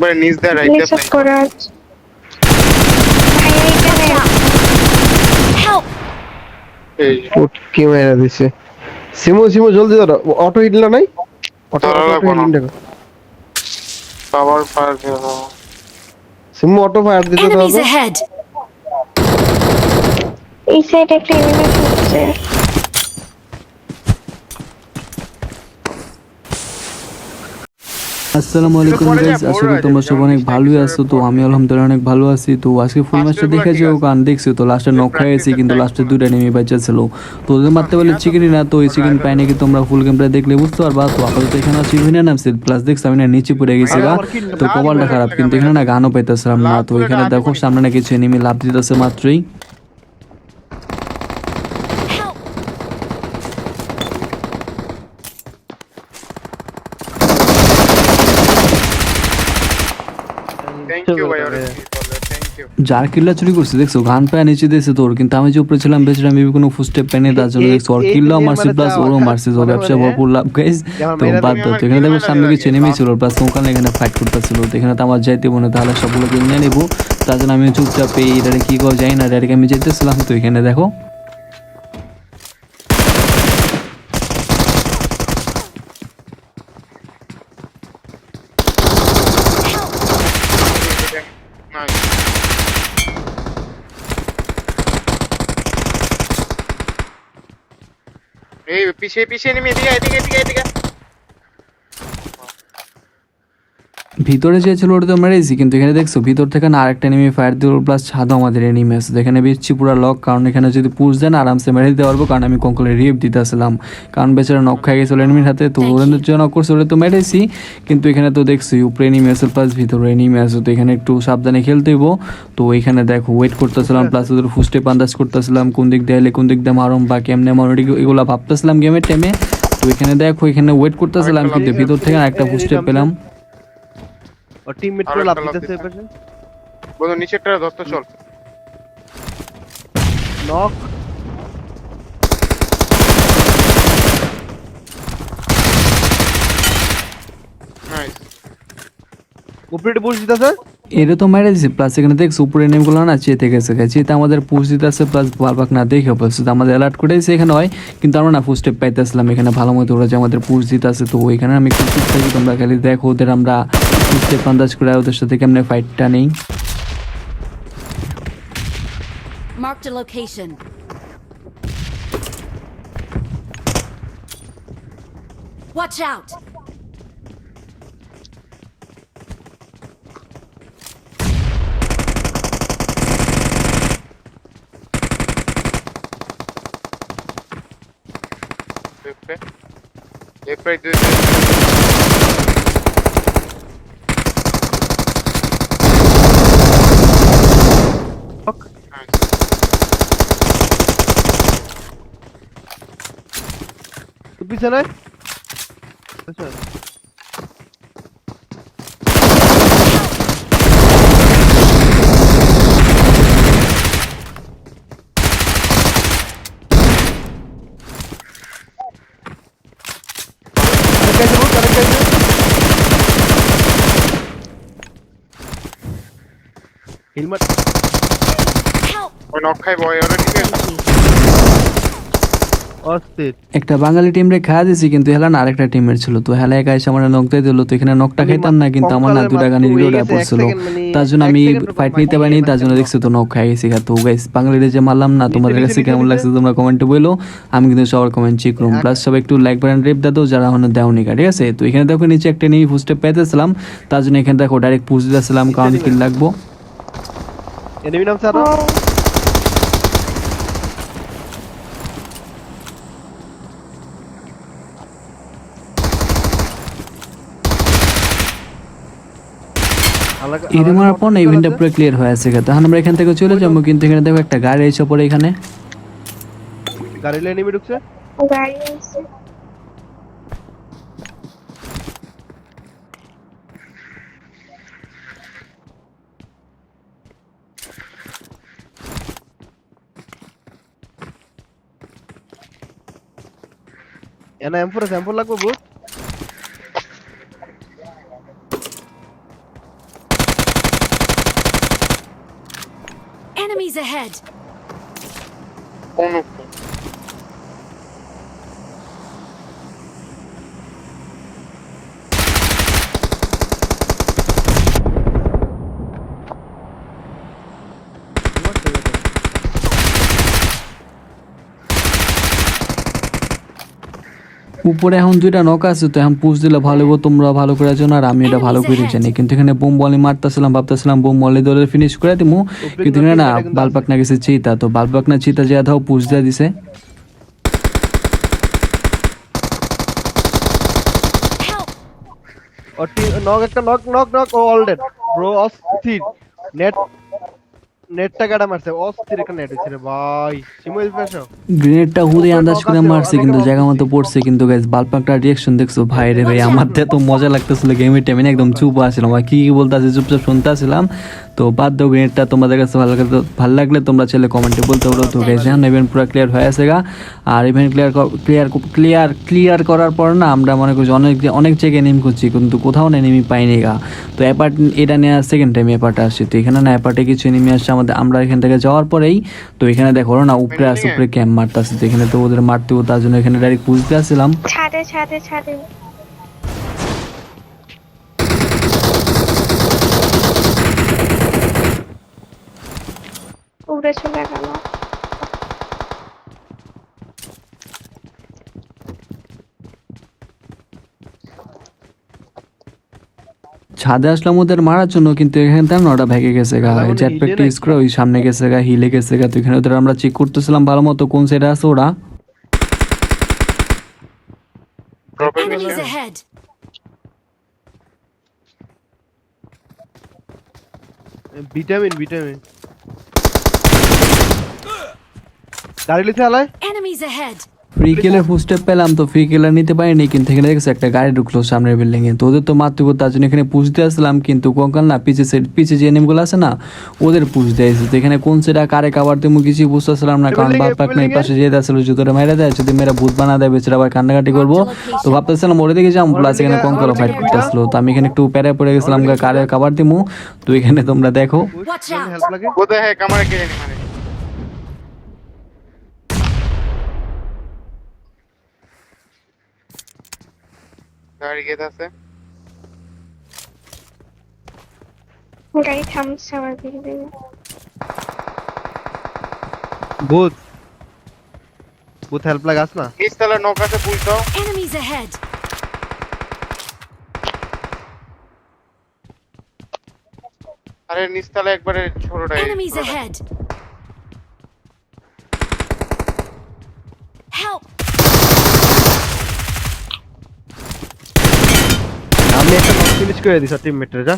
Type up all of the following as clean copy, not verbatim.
বলে নিচ the right দা নিচে করে আছে। ভাই এইখানে Help! এই উটকে মেরে দিছে। সিমু সিমু জলদি ধরো, অটো হিটলা নাই? অটো ধরা অটো লাগবো না। হিটলিং দেখো। পাওয়ার ফায়ার দিও। সিমু অটো ফায়ার দিতে দাও Enemies তো। ahead! এই সাইডে একটা এনিমি হচ্ছে। আসসালামু আলাইকুম গাইস, আশা করি তোমরা সবাই অনেক ভালোই আছো। তো আমি আলহামদুলিল্লাহ অনেক ভালো আছি। তো আজকে ফুল ম্যাচটা দেখেছি, কারণ দেখছি তো লাস্টে নক খাইয়েছি, কিন্তু লাস্টে দুটো এনিমি বাচ্চা ছিল। তো ওদের মারতে পারলে চিকেনই না, তো এই চিকেন পাই নাকি তোমরা ফুল গেমটা দেখলে বুঝতে পারবা। তো আপাতত এখানে আছি ইভিনে নামছি, প্লাস দেখছি আমি না নিচে পড়ে গেছি গা। তো কপালটা খারাপ, কিন্তু এখানে না গানও পাইতেছিলাম না। তো এখানে দেখো সামনে না কিছু এনিমি লাভ দিতেছে মাত্রই। Help! থ্যাংক ইউ ভাই, অনেক থ্যাংক ইউ। যার কিল্লা চুরি করছে দেখছো, গান পায় নিচে দিয়েছে তোর, কিন্তু আমি যে উপরে ছিলাম বেশি আমি কোনো ফুস্টেপ পাইনি, তার জন্য দেখছো ওর কিল্লাও মারছি প্লাস ওরও মারছি। তো ব্যবসা ভরপুর লাভ গাইস। তো বাদ দাও, তো এখানে দেখো সামনে কিছু এনিমি ছিল, প্লাস ওখানে এখানে ফাইট করতেছিল। তো এখানে তো আমার যাইতে মনে, তাহলে সবগুলোকে নিয়ে নেবো। তার জন্য আমি চুপচাপ এই এটারে কি করে যাই না, ডাইরেক্ট আমি যেতেছিলাম। তো এখানে দেখো নাইস। এই পিছে পিছে নেমে এদিকে এদিকে এদিকে এদিকে। ভিতরে যে ছিল ওটা তো মেরেছি, কিন্তু এখানে দেখছো ভিতর থেকে না আরেকটা এনিমি ফায়ার দিল, প্লাস ছাদও আমাদের এনিমি আছে। তো এখানে বেশি পুরো লক, কারণ এখানে যদি পুশ দেন আরামসে মেরে দিতে পারবো, কারণ আমি কঙ্কলে রিপ দিতেছিলাম, কারণ বেচারা নক খাই গেছিল এনিমির হাতে। তো ওদের যে নক করছে ওরা তো মেরেছি, কিন্তু এখানে তো দেখছি উপরে এনিমি আছে প্লাস ভিতরে এনিমি আছে। তো এখানে একটু সাবধানে খেলতে হইব। তো এখানে দেখো ওয়েট করতেছিলাম, প্লাস ওদের ফুস্টে আন্দাজ করতেছিলাম কোন দিক দিয়ে এলে কোন দিক দিয়ে মারম বা কেমনে মারম, এগুলো ভাবতেছিলাম গেমের টাইমে। তো এখানে দেখো এখানে ওয়েট করতেছিলাম, কিন্তু ভিতর থেকে একটা ফুস্টে পেলাম। ও টিমমেট আরো পুরো লাভ একটা লাফ দিতেছে দিতে। এপাশে। বন্ধু নিচেরটা ধরতে চল। Knock nice. উপরে পুশ দিতেছে। এটা তো মেরে দিছি, প্লাস এখানে দেখছো উপরে নেমগুলো না চেতে গেছে, চেতে আমাদের পুষ দিতে আছে, প্লাস বারবাক না দেখে বলছে তো আমাদের অ্যালার্ট করে দিয়েছে এখানে হয়, কিন্তু আমরা না ফুল স্টেপ পাইতেছিলাম এখানে ভালো মতো। ওরা যে আমাদের পুষ দিতে আছে, তো ওইখানে আমি একটু চুপ থাকি, তোমরা খালি দেখো ওদের আমরা ফুল স্টেপ আন্দাজ করে ওদের সাথে কেমনে ফাইটটা নেই। Marked a location. Watch out! Left left right দুই। তো পিছনে আচ্ছা হেলমেট Help! ওই নক খাই বয় ওরা ঠিক আছে। অস্থির। একটা বাঙালি টিম রে খাওয়া দিয়েছি, কিন্তু হেলা না আরেকটা টিমের ছিল। তো হেলা একা এসে আমার নক দিয়ে দিল। তো এখানে নকটা খাইতাম না, কিন্তু আমার না দুটা গানের রিলোডা পড়ছিল, তার জন্য আমি ফাইট নিতে পারিনি, তার জন্য দেখছি তো নক খাই গেছি। তো গাইস বাঙালিরে যে মারলাম না, তোমাদের কাছে কেমন লাগছে তোমরা কমেন্টে বলো। আমি কিন্তু সবার কমেন্ট চেক করুন, প্লাস সবাই একটু লাইক বাটন রেপ দাও যারা এখনো দেওনি, ঠিক আছে। তো এখানে দেখো নিচে একটা নিয়ে ফুস্টে পেতেছিলাম, তার জন্য এখানে দেখো ডাইরেক্ট পুশ দিতেছিলাম, কারণ কিল লাগবো। এনিমি নাম স্যার এটা মারার পর না ইভেন্টটা পুরো ক্লিয়ার হয়ে আছে। তখন আমরা এখান থেকে চলে যাবো, কিন্তু এখানে দেখো একটা গাড়ি এসে পড়ে এখানে। গাড়ি লয়ে এনিমি ঢুকছে। গাড়ি আছে। এনা এম4 স্যাম্পল লাগবে বুট। Enemies ahead! কোন উপরে এখন দুইটা নক আছে, তো এখন পুশ দিলে ভালো হবো, তোমরা ভালো করে জানো আর আমি এটা ভালো করে জানি। কিন্তু এখানে বোম বলে মারতেছিলাম, ভাবতেছিলাম বোম বলে ধরে ফিনিশ করে দিমু, কিন্তু এখানে না বালপাক না গেছে চিতা, তো বালপাক না চিতা যে দাও পুশ দিয়ে দিছে। Help! নক একটা নক ও অল ডেড ব্রো, অস্থির নেটটা কাটা মারছে, অস্থির একটা নেট হইছে রে ভাই। সিমুল পেছো গ্রেনেডটা হুদে আন্দাজ করে মারছে, কিন্তু জায়গা মতো পড়ছে। কিন্তু গাইস বালপাকটা রিয়াকশন দেখছো ভাই রে ভাই, আমার তো মজা লাগতেছিল গেমের টাইমে, একদম চুপ আসছিলাম, আর কি বলতেছে চুপচাপ শুনতেছিলাম। তো বাদ দাও, গ্রেনেডটা তোমাদের কাছে ভালো লাগলে তোমরা ছেলে কমেন্টে বলতে পারো। তো গাইস এখন ইভেন্ট পুরো ক্লিয়ার হয়ে আছে গা, আর ইভেন্ট ক্লিয়ার করার পর না আমরা মনে করছি অনেক জায়গায় নেম করছি, কিন্তু কোথাও না এনিমি পাইনি গা। তো অ্যাপার্ট এটা নেওয়া সেকেন্ড টাইম অ্যাপার্টে আসছি, তো এখানে না অ্যাপার্টে কিছু এনিমি আসছে আমাদের, আমরা এখান থেকে যাওয়ার পরেই। তো এখানে দেখো না উপরে আসে, উপরে ক্যাম্প মারতেছে, তো এখানে তো ওদের মারতে হতো, তার জন্য এখানে ডাইরেক্ট পুষতে আসছিলাম। ছাদে উড়ে চলে গেল। ছাদে আসলাম ওদের মারার জন্য, কিন্তু এখানে তার ওটা ভেঙে গেছে গা, জেট প্র্যাকটিস করে ওই সামনে গেছে গা, হিলে গেছে গা। তো এখানে ওদের আমরা চেক করতেছিলাম ভালো মতো কোন সাইডে আছে ওরা। ড্রপের Enemies পিছনে ahead! ভিটামিন গাড়ি লিতে আলাই। Enemies ahead! ফ্রি কিলের ফুস্টেপ পেলাম, তো ফ্রি কিলার নিতে পারিনি, কিন্তু এখানে দেখছে একটা গাড়ি ঢুকলো সামনের বিল্ডিং এ, তো ওদের তো মারতে করতে, তার জন্য এখানে পুশ দিয়ে আসলাম। কিন্তু কঙ্কাল না পিছে যে এনিমগুলো আছে না ওদের পুশ দিয়েছে, তো এখানে কোন সেটা কারে কাবার তুমি কিছু বুঝতেছিলাম না, কারণ বাপাক না পাশে যেতে আসলে জুতোটা মেরে দেয়, যদি মেরা ভূত বানা দেয় বেচারা আবার কান্নাকাটি করবো। তো ভাবতেছিলাম ওরে দিকে যাম, প্লাস এখানে কঙ্কালও ফাইট করতে আসলো, তো আমি এখানে একটু প্যারা পড়ে গেছিলাম কারে কাবার দিমু। তো এখানে তোমরা দেখো Watch out! হেল্প লাগে। কোথায় হ্যাঁ কামারে কে জানি মানে গাড়ি গেট আছে গাড়ি থামছে আমার বিল্ডিং। ভূত হেল্প লাগে আস না। নিচতলা নৌকা আছে পুশ দাও। Enemies ahead! আরে নিচতলা একবারে ছোটটা Enemies ahead! Help! আমি একটা নক ফিনিশ করে দিছি টিমমেটরে যা।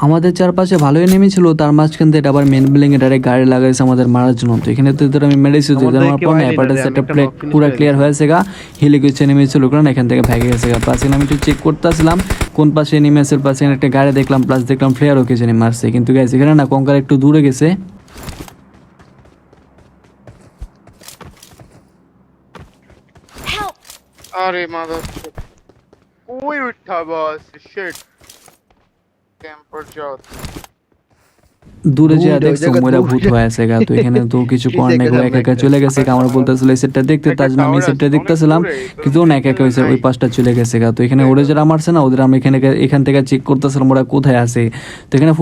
আমাদের চারপাশে ভালোই নেমেছিল, তার মাঝখান থেকে আবার মেন বিল্ডিং এ ডাইরেক্ট গাড়ি লাগাইছে আমাদের মারার জন্য। তো এখানে তো আমি মেরেছি, যে আমার পর না এপার্টের সেটআপ পুরো ক্লিয়ার হয়েছে গা, হিলে কিছু নেমেছিল কারণ এখান থেকে ভেঙে গেছে গা। প্লাস আমি একটু চেক করতেছিলাম কোন পাশে নেমেছে, প্লাস এখানে একটা গাড়ি দেখলাম, প্লাস দেখলাম ফ্লেয়ারও কিছু নেমে মারছে, কিন্তু গাইস এখানে না কঙ্কাল একটু দূরে গেছে। Help! আরে মাদার ওই উঠা বস শিট ক্যাম্পার জট দূরে যে দূরে, দেখছো ওই জায়গা ময়রা দূরে। ভূত হয়ে আছে গা। তো এখানে তো কিছু করার নেই, একা একা চলে গেছে গা। আমরা বলতেছিল এই সেটটা দেখতে, তার জন্য আমি সেটটা দেখতেছিলাম, কিন্তু ও না একা একা হয়েছে ওই পাশটা চলে গেছে গা। তো এখানে ওরা যারা মারছে না ওদের আমি এখান থেকে চেক করতেছিলাম ওরা কোথায় আছে। তো এখানে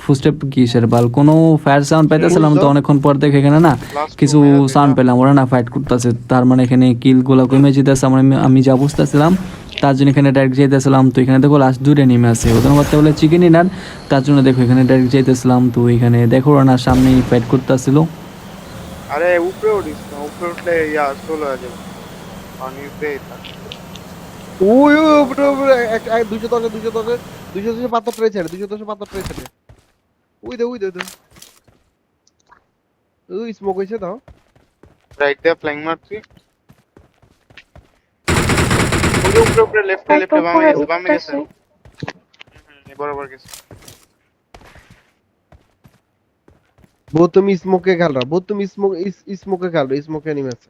ফুস্টেপ কিসের বাল কোনো ফায়ার সাউন্ড পাইতেছিলাম, তো অনেকক্ষণ পর দেখে এখানে না কিছু সাউন্ড পেলাম, ওরা না ফাইট করতেছে, তার মানে এখানে কিল গুলা কমে যেতেছে। আমি যা বুঝতেছিলাম তার জন্য এখানে ডাইরেক্ট যেতেছিলাম। তো এখানে দেখো লাস্ট দূরে নেমে আছে, ওদের করতে বলে চিকেন ইনার, তার জন্য দেখো এখানে ডাইরেক্ট যেতেছিলাম। তো এখানে দেখো ওরা না সামনেই ফাইট করতেছিল। আরে উপরে উঠিস না, উপরে উঠলে ইয়া সোলো হয়ে যাবে পানির দেই থাকে ওই উপরে 210 পাথর ট্রে ছেড়ে 210 পাথর ট্রে ছেড়ে। ওই দে ওই স্মোক হইছে দাও। রাইট দিয়ে ফ্ল্যাং মারছি ওই উপরে লেফটে বামে গেছে বরাবর গেছে। বহুত তুমি স্মোকে খেল রা, বহুত তুমি স্মোকে খেল রা, স্মোকে নিমে আছে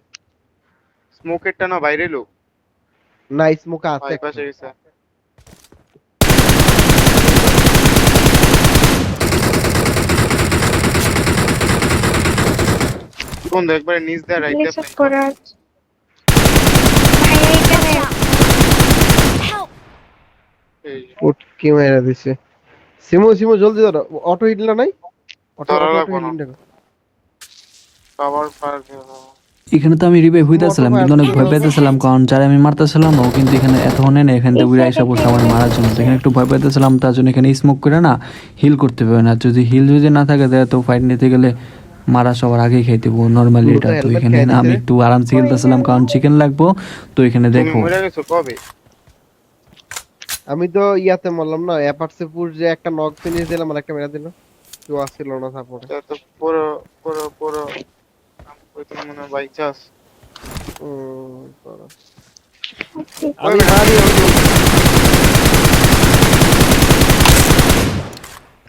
স্মোকেরটা না বাইরে লোক না, স্মোকে আছে ওই পাশে গেছে। বন্ধু একবারে নিচ দিয়ে রাইট নিচে দিয়ে পড়ে আছে। ভাই এইখানে Help! এই যে, উটকি মেরে দিছে। সিমু সিমু জলদি ধরো, অটো হিটলা নাই? অটো ধরা অটো লাগবো না। হিটলা দেখো। কভার ফায়ার দিয়ে দাও। এখানে তো আমি রিভাইভ হইতেছিলাম কিন্তু অনেক ভয় পেতেছিলাম, কারণ যারা আমি মারতেছিলাম ও কিন্তু এখানে এত হনে না, এখান থেকে উড়ে আইসা পড়ছে আমার মারার জন্য। তো এখানে একটু ভয় পেতেছিলাম, তার জন্য এখানে স্মোক করে না হিল করতে পারবে না। যদি হিল যদি না থাকে তাহলে তো ফাইট নিতে গেলে মারা সবার আগেই খাইতে পারবো নর্মালি এটা। তো এখানে না আমি একটু আরামসে খেলতেছিলাম কারণ চিকেন লাগবো। তো এখানে তুমি দেখো মরে গেছো কবে? আমি তো ইয়াতে মরলাম না, অ্যাপারসে পুর যে একটা নক ফিনিশ দিলাম আর একটা মেরা দিল। কেউ আসছিল না সাপোর্টে। এটা তো পুরো পুরো পুরো ওই তো মনে হয় বাই চান্স। আমি মারি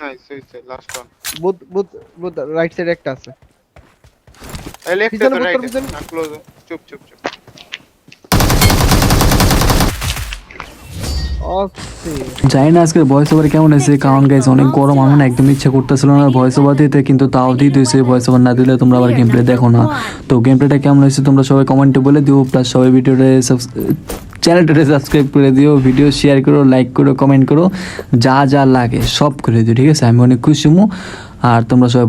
নাইস হইছে লাস্ট ওয়ান। বুদ বুদ বুদ রাইট সাইডে একটা আছে। এই লেফট পিছনে তো বোতল রাইট পিছনে। না ক্লোজ। চুপ চুপ চুপ। অসি জানি না আজকে ভয়েস ওভার কেমন হয়েছে, কারণ গাইজ অনেক গরম, আমার না একদম ইচ্ছা করতেছিল না ভয়েস ওভার দিতে, কিন্তু তাও দিতে হয়েছে। ভয়েস ওভার না দিলে তোমরা আবার গেম প্লে দেখো না। তো গেম প্লেটা কেমন হয়েছে তোমরা সবাই কমেন্টে বলে দিও, প্লাস সবাই ভিডিওটা চ্যানেলটাতে সাবস্ক্রাইব করে দিও, ভিডিও শেয়ার করো, লাইক করো, কমেন্ট করো, যা যা লাগে সব করে দিও, ঠিক আছে? আমি অনেক খুশি হবো। আর তোমরা সবাই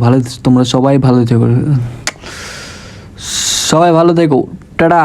ভালো থেকো, সবাই ভালো থেকো, টাটা।